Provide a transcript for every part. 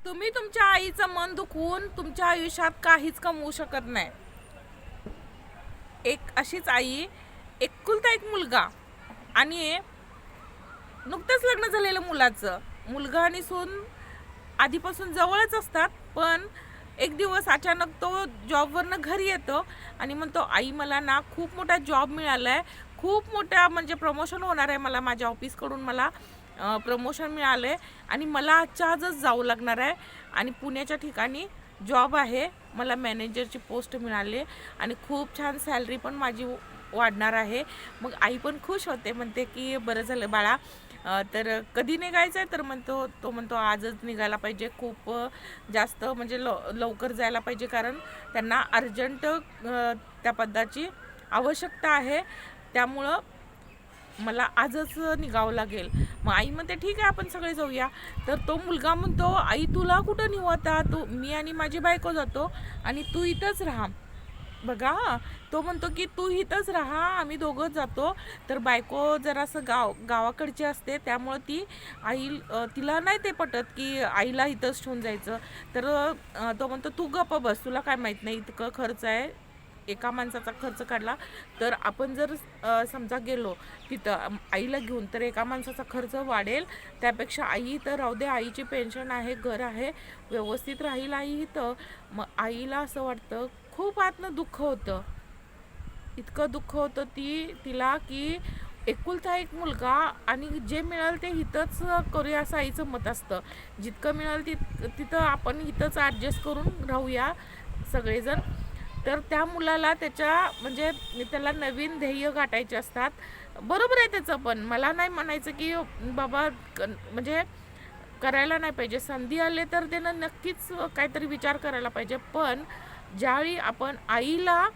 तुम्ही तुमच्या आईचं मन दुखवून तुमच्या आयुष्यात काहीच कमवू शकत नाही. एक अशीच आई, एकुलता एक मुलगा आणि नुकतंच लग्न झालेलं मुलाचं. मुलगा आणि सून आधीपासून जवळच असतात, पण एक दिवस अचानक तो जॉबवरनं घरी येतो आणि म्हणतो, आई मला ना खूप मोठा जॉब मिळाला आहे, खूप मोठा म्हणजे प्रमोशन होणार आहे, मला माझ्या ऑफिसकडून मला प्रमोशन मिळालं आहे आणि मला आजच्या आजच जावं लागणार आहे आणि पुण्याच्या ठिकाणी जॉब आहे, मला मॅनेजरची पोस्ट मिळाली आणि खूप छान सॅलरी पण माझी वाढणार आहे. मग आई पण खुश होते, म्हणते की बरं झालं बाळा, तर कधी निघायचं आहे, तर तो म्हणतो आजच निघायला पाहिजे, खूप जास्त म्हणजे लवकर जायला पाहिजे, कारण त्यांना अर्जंट त्या पदाची आवश्यकता आहे, त्यामुळं मला आजच निघावं लागेल. मग आई म्हणते ठीक आहे आपण सगळे जाऊया. तर तो मुलगा म्हणतो, आई तुला कुठं नेऊ आता, मी आणि माझी बायको जातो आणि तू इथंच राहा. बघा, तो म्हणतो की तू इथंच राहा, आम्ही दोघंच जातो. तर बायको जरासं गावाकडची असते, त्यामुळं तिला नाही ते पटत की आईला इथंच ठेवून जायचं. तर तो म्हणतो तू गप्प बस, तुला काय माहीत नाही इतकं खर्च आहे, एका माणसाचा खर्च काढला तर आपण जर समजा गेलो तिथं आईला घेऊन, तर एका माणसाचा खर्च वाढेल, त्यापेक्षा आई इथं राहू दे, आईची पेन्शन आहे, घर आहे, व्यवस्थित राहील आई इथं. मग आईला असं वाटतं, खूप आतनं दुःख होतं, इतकं दुःख होतं तिला की एकुलता एक मुलगा आणि जे मिळेल ते इथंच करूया असं आईचं मत असतं. जितकं मिळेल तिथं आपण इथंच ॲडजस्ट करून राहूया सगळेजण. तर त्या मुलाला म्हणजे त्याला नवीन ध्येय गाठायचे असतात. बरोबर आहे त्याचं, पण मला नाही म्हणायचं की बाबा म्हणजे करायला नाही पाहिजे, संधी आले तर त्यानं नक्कीच काहीतरी विचार करायला पाहिजे. पण ज्यावेळी आपण आईला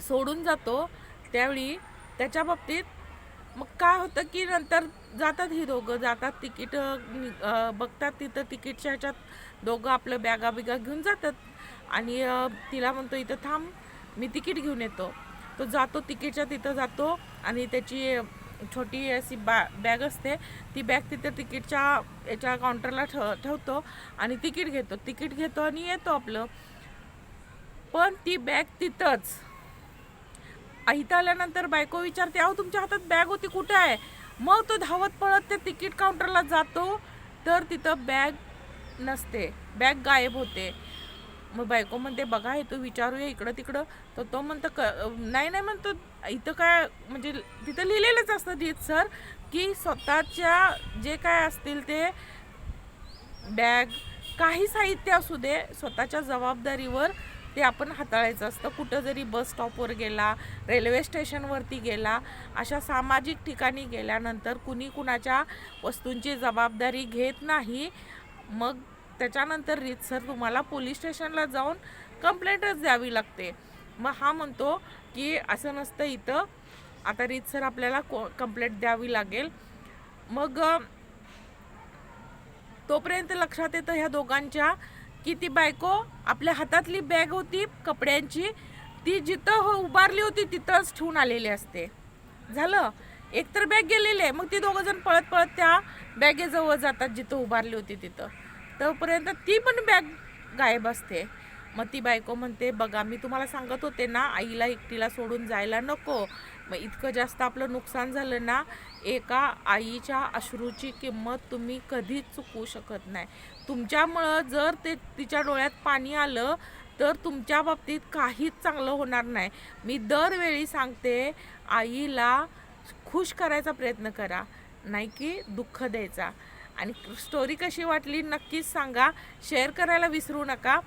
सोडून जातो त्यावेळी त्याच्या बाबतीत मग काय होतं की नंतर जातात, ही दोघं जातात, तिकीट बघतात, तिथं तिकीटच्या ह्याच्यात दोघं आपलं बॅगा बिगा घेऊन जातात आणि तिला म्हणतो इथं थांब, मी तिकीट घेऊन येतो. तो जातो, तिकीटच्या तिथं जातो आणि त्याची छोटी अशी बॅग असते, ती बॅग तिथं तिकीटच्या याच्या काउंटरला ठेवतो आणि तिकीट घेतो आणि येतो आपलं. पण ती बॅग तिथंच. इथं आल्यानंतर बायको विचारते, अहो तुमच्या हातात बॅग होती, कुठं आहे? मग तो धावत पळत त्या तिकीट काउंटरला जातो, तर तिथं बॅग नसते, बॅग गायब होते. मग बायको म्हणते बघा, हे तू विचारूया इकडं तिकडं. तर तो म्हणतो नाही नाही, म्हणतो इथं काय म्हणजे तिथं लिहिलेलंच असतं सर की स्वतःच्या जे काय असतील ते बॅग, काही साहित्य असू दे, स्वतःच्या जबाबदारीवर ते आपण हाताळायचं असतं. कुठं जरी बस स्टॉपवर गेला, रेल्वे स्टेशनवरती गेला, अशा सामाजिक ठिकाणी गेल्यानंतर कुणी कुणाच्या वस्तूंची जबाबदारी घेत नाही. मग त्याच्यानंतर रीतसर तुम्हाला पोलीस स्टेशनला जाऊन कंप्लेंटच द्यावी लागते. मग हा म्हणतो की असं नसतं इथं, आता रीतसर आपल्याला कंप्लेंट द्यावी लागेल. मग तोपर्यंत लक्षात येतं ह्या दोघांच्या की ती बायको आपल्या हातातली बॅग होती कपड्यांची, ती जिथं उभारली होती तिथंच ठेवून आलेली असते. झालं, एकतर बॅग गेलेली आहे, मग ती दोघं जण पळत पळत त्या बॅगेजवळ जातात जिथं उभारली होती तिथं. तोपर्यंत ती पण बॅग गायब असते. मग ती बायको म्हणते, बघा मी तुम्हाला सांगत होते ना, आईला एकटीला सोडून जायला नको. मग इतकं जास्त आपलं नुकसान झालं ना, एका आईच्या अश्रूची किंमत तुम्ही कधीच चुकवू शकत नाही. तुमच्यामुळं जर तिच्या डोळ्यात पाणी आलं तर तुमच्या बाबतीत काहीच चांगलं होणार नाही. मी दरवेळी सांगते, आईला खुश करायचा प्रयत्न करा, नाही की दुःख द्यायचा. आणि स्टोरी कशी वाटली नक्कीच सांगा, शेअर करायला विसरू नका.